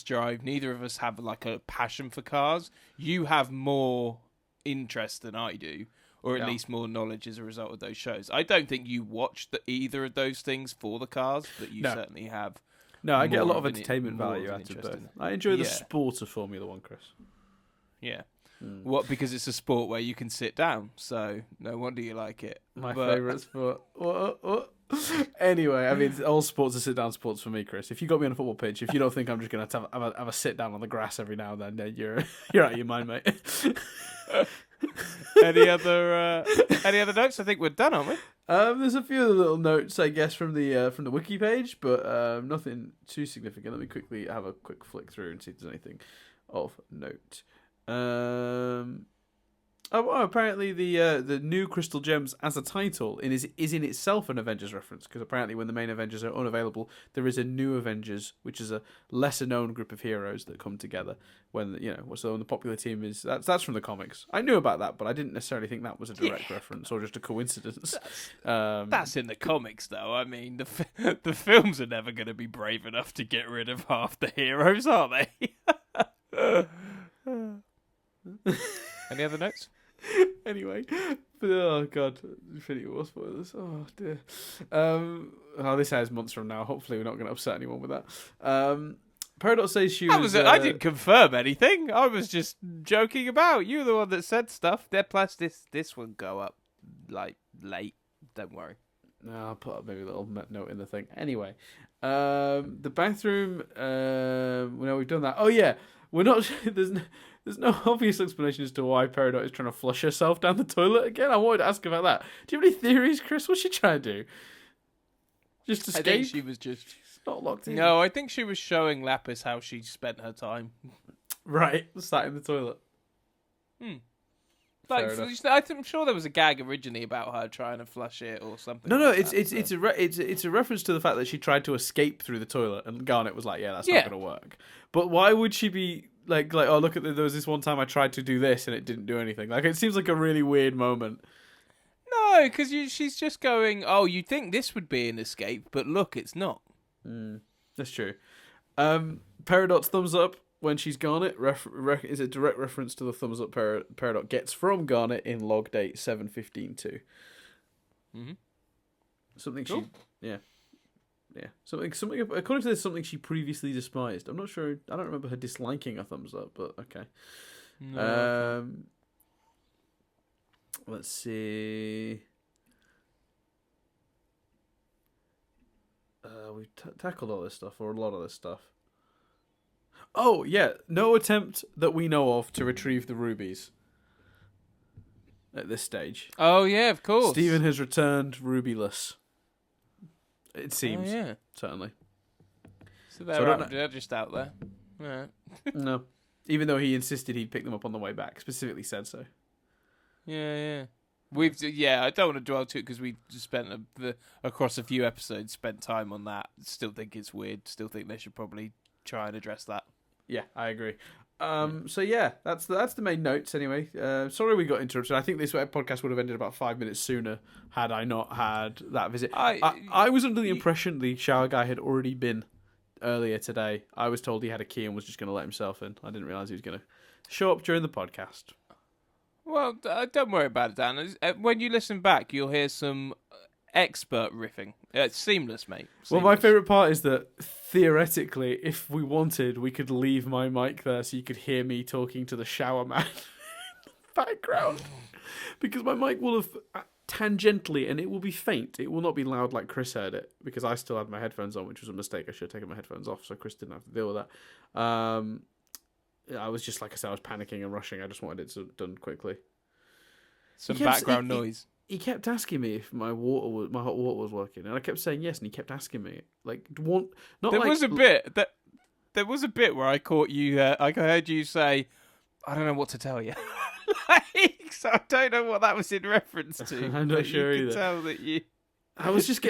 drive. Neither of us have like a passion for cars. You have more interest than I do, or at least more knowledge as a result of those shows. I don't think you watch either of those things for the cars, but you certainly have. No, I get a lot of entertainment value out of both. I enjoy the sport of Formula One, Chris. Yeah. What? Because it's a sport where you can sit down, so no wonder you like it. My favourite sport. What? Anyway, I mean, all sports are sit-down sports for me, Chris. If you got me on a football pitch, if you don't think I'm just going to have a sit-down on the grass every now and then you're out of your mind, mate. Any other notes? I think we're done, aren't we? There's a few little notes, I guess, from the wiki page, but nothing too significant. Let me quickly have a quick flick through and see if there's anything of note. Apparently the new Crystal Gems as a title is in itself an Avengers reference, because apparently when the main Avengers are unavailable, there is a new Avengers, which is a lesser known group of heroes that come together when so the popular team is that's from the comics. I knew about that, but I didn't necessarily think that was a direct reference or just a coincidence. That's in the comics, though. I mean, the films are never going to be brave enough to get rid of half the heroes, are they? Any other notes? Anyway, oh god, Infinity War spoilers. Oh dear. This has months from now. Hopefully, we're not going to upset anyone with that. Paradox says she was. I didn't confirm anything. I was just joking about. You're the one that said stuff. Plus, this will go up like late. Don't worry. No, I'll put up maybe a little note in the thing. Anyway, the bathroom. We've done that. Oh yeah, we're not. There's no obvious explanation as to why Peridot is trying to flush herself down the toilet again. I wanted to ask about that. Do you have any theories, Chris? What's she trying to do? Just escape? I think she was just... She's not locked in. No, I think she was showing Lapis how she spent her time. Right, sat in the toilet. I'm sure there was a gag originally about her trying to flush it or something. No, it's a reference to the fact that she tried to escape through the toilet, and Garnet was like, "Yeah, that's not going to work." But why would she be like, "Oh, look at there was this one time I tried to do this and it didn't do anything." Like, it seems like a really weird moment. No, because she's just going, "Oh, you'd think this would be an escape, but look, it's not." That's true. Peridot's thumbs up when she's Garnet is a direct reference to the thumbs up Peridot gets from Garnet in log date 7:15/2. Something cool. Something according to this, something she previously despised. I'm not sure. I don't remember her disliking a thumbs up, but okay. No, let's see. We've tackled all this stuff, or a lot of this stuff. Oh, yeah. No attempt that we know of to retrieve the rubies at this stage. Oh, yeah, of course. Stephen has returned rubyless. It seems. Oh, yeah. Certainly. So they're just out there. Right. No. Even though he insisted he'd pick them up on the way back. Specifically said so. Yeah. I don't want to dwell too because we spent across a few episodes spent time on that. Still think it's weird. Still think they should probably try and address that. Yeah, I agree. So yeah, that's the main notes anyway. Sorry we got interrupted. I think this podcast would have ended about 5 minutes sooner had I not had that visit. I was under the impression the shower guy had already been earlier today. I was told he had a key and was just going to let himself in. I didn't realise he was going to show up during the podcast. Well, don't worry about it, Dan. When you listen back, you'll hear some expert riffing. It's seamless, mate. Seamless. Well, my favourite part is that theoretically, if we wanted, we could leave my mic there so you could hear me talking to the shower man in the background. Because my mic will have tangentially, and it will be faint. It will not be loud like Chris heard it, because I still had my headphones on, which was a mistake. I should have taken my headphones off so Chris didn't have to deal with that. I was just, like I said, I was panicking and rushing. I just wanted it done quickly. Some background noise. He kept asking me if my hot water was working, and I kept saying yes, and he kept asking me There was a bit where I caught you. I heard you say, "I don't know what to tell you." So I don't know what that was in reference to. I'm not sure you either. Could tell that you. I was just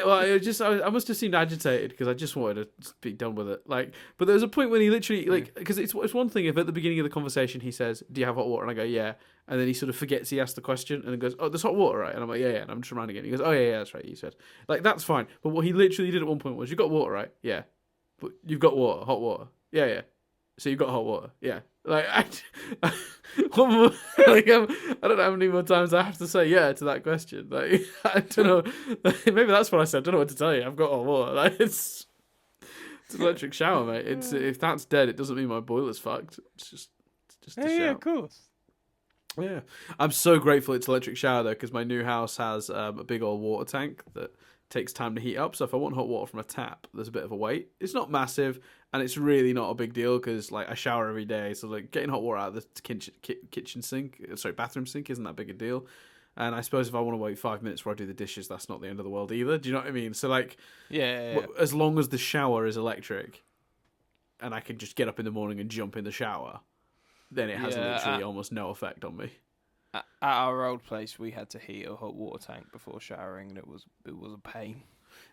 I must have seemed agitated because I just wanted to be done with it. But there was a point when he literally because it's one thing if at the beginning of the conversation he says, "Do you have hot water?" and I go, "Yeah," and then he sort of forgets he asked the question and then goes, "Oh, there's hot water, right?" and I'm like, "Yeah," and I'm just reminding him. He goes, "Oh yeah, that's right." You said that's fine, but what he literally did at one point was, "You got water, right?" "Yeah," "But you've got water, hot water." "Yeah." "So you've got hot water?" "Yeah." One more, I don't know how many more times I have to say yeah to that question. I don't know. Maybe that's what I said. I don't know what to tell you. I've got hot water. It's an electric shower, mate. If that's dead, it doesn't mean my boiler's fucked. It's just a shower. Yeah, of course. Yeah, I'm so grateful it's electric shower though, because my new house has a big old water tank that takes time to heat up. So if I want hot water from a tap, there's a bit of a wait. It's not massive, and it's really not a big deal because like I shower every day, so like getting hot water out of the kitchen sink, bathroom sink, isn't that big a deal. And I suppose if I want to wait 5 minutes before I do the dishes, that's not the end of the world either. Do you know what I mean? So like, Yeah. as long as the shower is electric, and I can just get up in the morning and jump in the shower, then it has literally almost no effect on me. At our old place, we had to heat a hot water tank before showering, and it was a pain.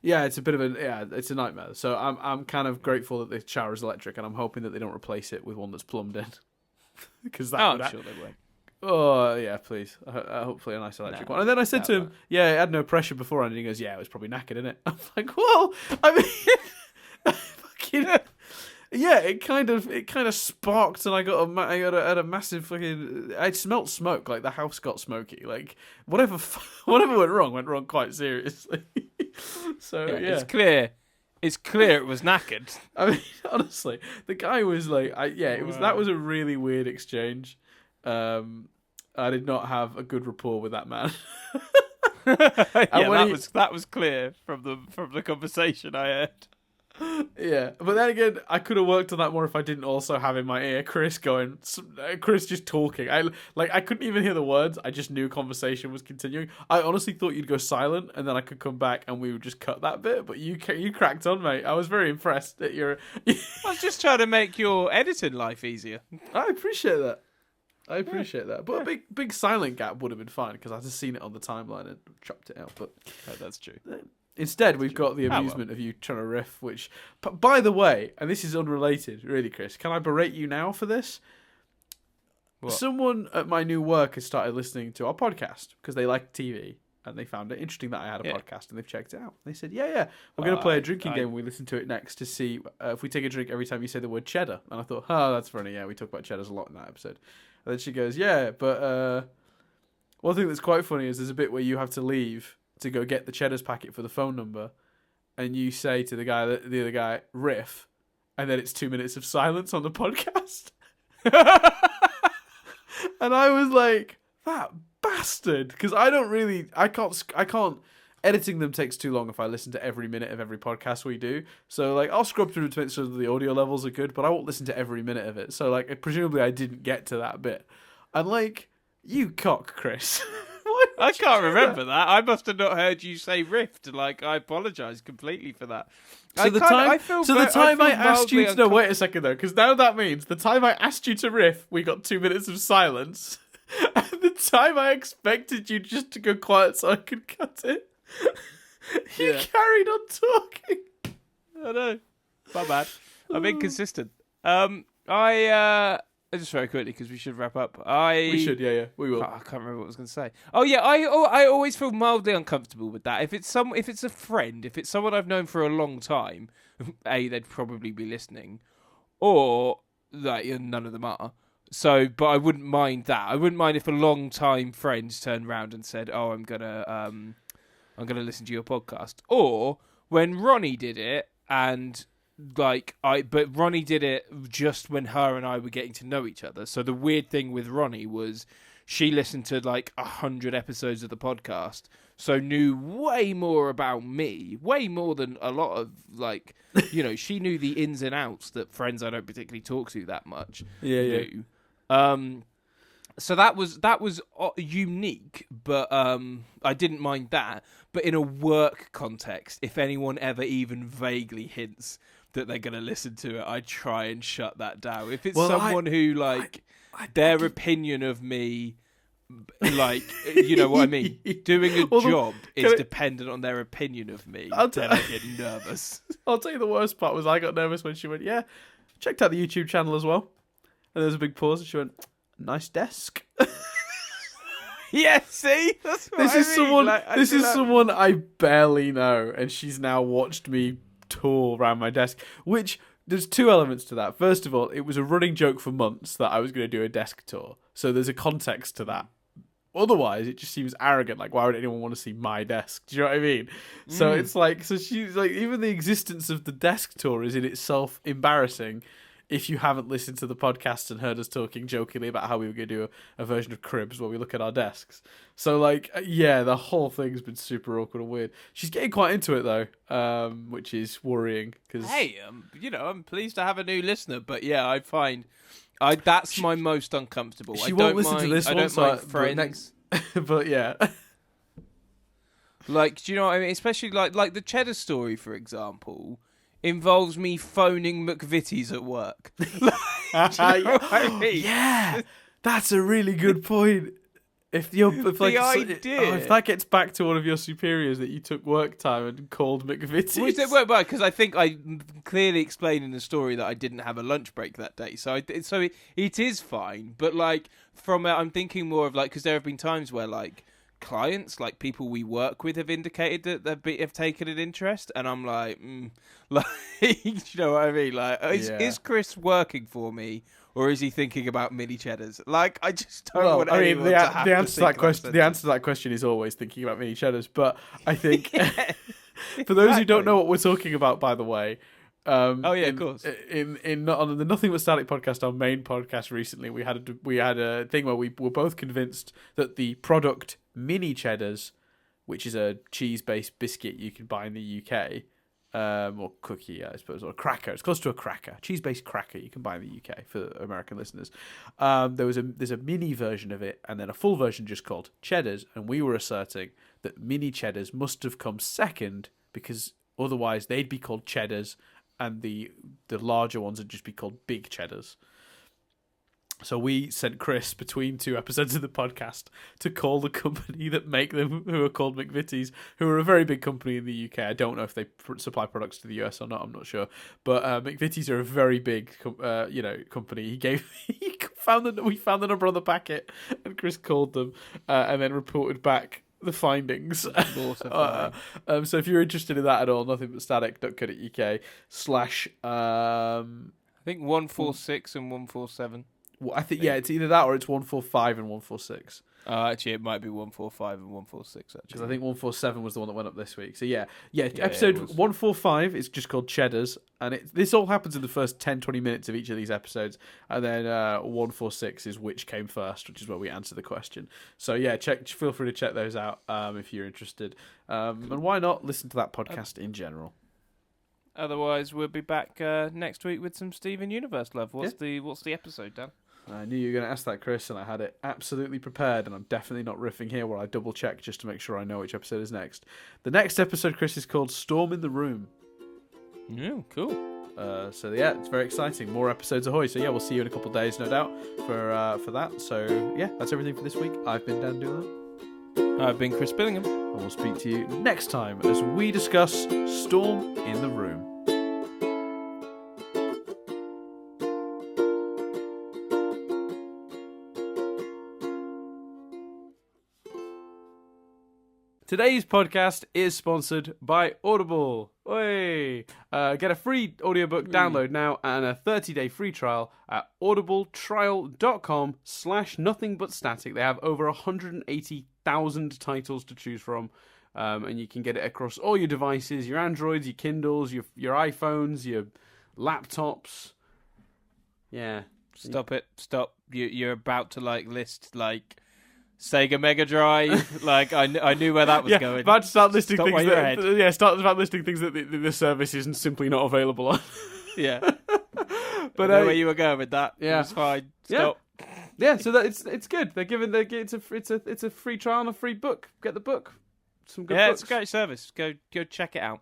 Yeah, it's a bit of it's a nightmare. So I'm kind of grateful that the shower is electric, and I'm hoping that they don't replace it with one that's plumbed in, because I'm sure they won't. Oh yeah, please. Hopefully a nice electric one. And then I said to him, "Yeah, it had no pressure beforehand." And he goes, "Yeah, it was probably knackered, innit?" I'm like, "Well, I mean, fucking." Yeah, it kind of sparked, and I had a massive fucking. I smelt smoke, like the house got smoky, like whatever went wrong quite seriously. So yeah, it's clear it was knackered. I mean, honestly, the guy was like, that was a really weird exchange. I did not have a good rapport with that man. That was clear from the conversation I heard. Yeah, but then again, I could have worked on that more if I didn't also have in my ear Chris just talking. I couldn't even hear the words. I just knew conversation was continuing. I honestly thought you'd go silent, and then I could come back and we would just cut that bit. But you cracked on, mate. I was very impressed at your. I was just trying to make your editing life easier. I appreciate that. But a big silent gap would have been fine because I'd just seen it on the timeline and chopped it out. But that's true. Instead, we've got the amusement of you trying to riff, which, by the way, and this is unrelated, really, Chris, can I berate you now for this? What? Someone at my new work has started listening to our podcast because they like TV and they found it interesting that I had a podcast and they've checked it out. They said, we're going to play a drinking game when we listen to it next to see if we take a drink every time you say the word cheddar. And I thought, that's funny. Yeah, we talk about cheddars a lot in that episode. And then she goes, but one thing that's quite funny is there's a bit where you have to leave to go get the cheddars packet for the phone number, and you say to the other guy, riff, and then it's 2 minutes of silence on the podcast. And I was like, that bastard, because I can't. Editing them takes too long if I listen to every minute of every podcast we do. So like, I'll scrub through to make sure that the audio levels are good, but I won't listen to every minute of it. So like, presumably I didn't get to that bit. And like, you cock, Chris. I can't remember that. I must have not heard you say rift. Like, I apologise completely for that. So the time I asked you to... No, wait a second, though, because now that means the time I asked you to riff, we got 2 minutes of silence. And the time I expected you just to go quiet so I could cut it, you carried on talking. I know. My bad. I'm inconsistent. Just very quickly, because we should wrap up. We should, we will. I can't remember what I was going to say. Oh yeah, I always feel mildly uncomfortable with that. If it's a friend, if it's someone I've known for a long time, they'd probably be listening, or like none of them are. So, but I wouldn't mind that. I wouldn't mind if a long time friend turned around and said, "Oh, I'm gonna listen to your podcast," or when Ronnie did it and. But Ronnie did it just when her and I were getting to know each other. So the weird thing with Ronnie was she listened to like 100 episodes of the podcast, so knew way more about me, way more than a lot of she knew the ins and outs that friends I don't particularly talk to that much knew. So that was unique, but I didn't mind that. But in a work context, if anyone ever even vaguely hints that they're going to listen to it, I try and shut that down. If it's someone who their opinion of me, you know what I mean, doing a job is dependent on their opinion of me, then I get nervous. I'll tell you the worst part was I got nervous when she went, checked out the YouTube channel as well. And there was a big pause and she went, nice desk. Yeah, see? That's what this is someone I barely know, and she's now watched me tour around my desk, which there's two elements to that. First of all, it was a running joke for months that I was going to do a desk tour, so there's a context to that. Otherwise, it just seems arrogant. Like, why would anyone want to see my desk? Do you know what I mean? So it's like, so she's like, even the existence of the desk tour is in itself embarrassing. if you haven't listened to the podcast and heard us talking jokingly about how we were going to do a version of Cribs where we look at our desks. So, like, yeah, the whole thing's been super awkward and weird. She's getting quite into it, though, which is worrying. Cause... Hey, I'm pleased to have a new listener, but yeah, I find that's my most uncomfortable. She won't listen to this one, I don't mind Friends. But yeah. Like, do you know what I mean? Especially like the Cheddar story, for example, involves me phoning McVitie's at work. Do you know what I mean? Yeah, that's a really good point. If that gets back to one of your superiors that you took work time and called McVitie's. Well, it worked back because I think I clearly explained in the story that I didn't have a lunch break that day, so it is fine. But like I'm thinking more of like because there have been times where like clients, like people we work with, have indicated that have taken an interest, and I'm like, like, you know what I mean? Like, is Chris working for me, or is he thinking about mini cheddars? Like, I just don't want anyone to have the answer to think question. The answer to that question is always thinking about mini cheddars. But I think for those Exactly. who don't know what we're talking about, by the way. Of course. On the Nothing But Static podcast, our main podcast recently, we had a thing where we were both convinced that the product mini cheddars, which is a cheese-based biscuit you can buy in the UK, or cookie, I suppose, or a cracker. It's close to a cracker, cheese-based cracker you can buy in the UK for American listeners. There's a mini version of it, and then a full version just called cheddars, and we were asserting that mini cheddars must have come second because otherwise they'd be called cheddars. And the larger ones would just be called big cheddars. So we sent Chris between two episodes of the podcast to call the company that make them, who are called McVitie's, who are a very big company in the UK. I don't know if they supply products to the US or not. I'm not sure. But McVitie's are a very big, company. We found the number on the packet, and Chris called them and then reported back the findings. So if you're interested in that at all, nothingbutstatic.co.uk / I think 146 and 147. Well, I think it's either that or it's 145 and 146. Actually, it might be 145 and 146. Because Actually, I think 147 was the one that went up this week. So episode 145 is just called Cheddars, and this all happens in the first 10-20 minutes of each of these episodes, and then 146 is which came first, which is where we answer the question. So feel free to check those out if you're interested, and why not listen to that podcast in general. Otherwise, we'll be back next week with some Steven Universe love. What's the episode, Dan? I knew you were going to ask that, Chris, and I had it absolutely prepared, and I'm definitely not riffing here where I double check just to make sure I know which episode is next. The next episode, Chris, is called Storm in the Room. Yeah, cool. It's very exciting. More episodes ahoy. So we'll see you in a couple of days, no doubt, for that. So that's everything for this week. I've been Dan Doolan. I've been Chris Billingham. And we'll speak to you next time as we discuss Storm in the Room. Today's podcast is sponsored by Audible. Oi! Get a free audiobook download now and a 30-day free trial at audibletrial.com/nothingbutstatic. They have over 180,000 titles to choose from, and you can get it across all your devices, your Androids, your Kindles, your iPhones, your laptops. Yeah. Stop it. Stop. You're about to list Sega Mega Drive, I knew where that was going. About to start listing Stop things that listing things that the service isn't simply not available on. Yeah, but I know where you were going with that. Yeah, it's fine. Stop. Yeah, so that it's good. It's a free trial and a free book. Get the book. Some good books. It's a great service. Go check it out.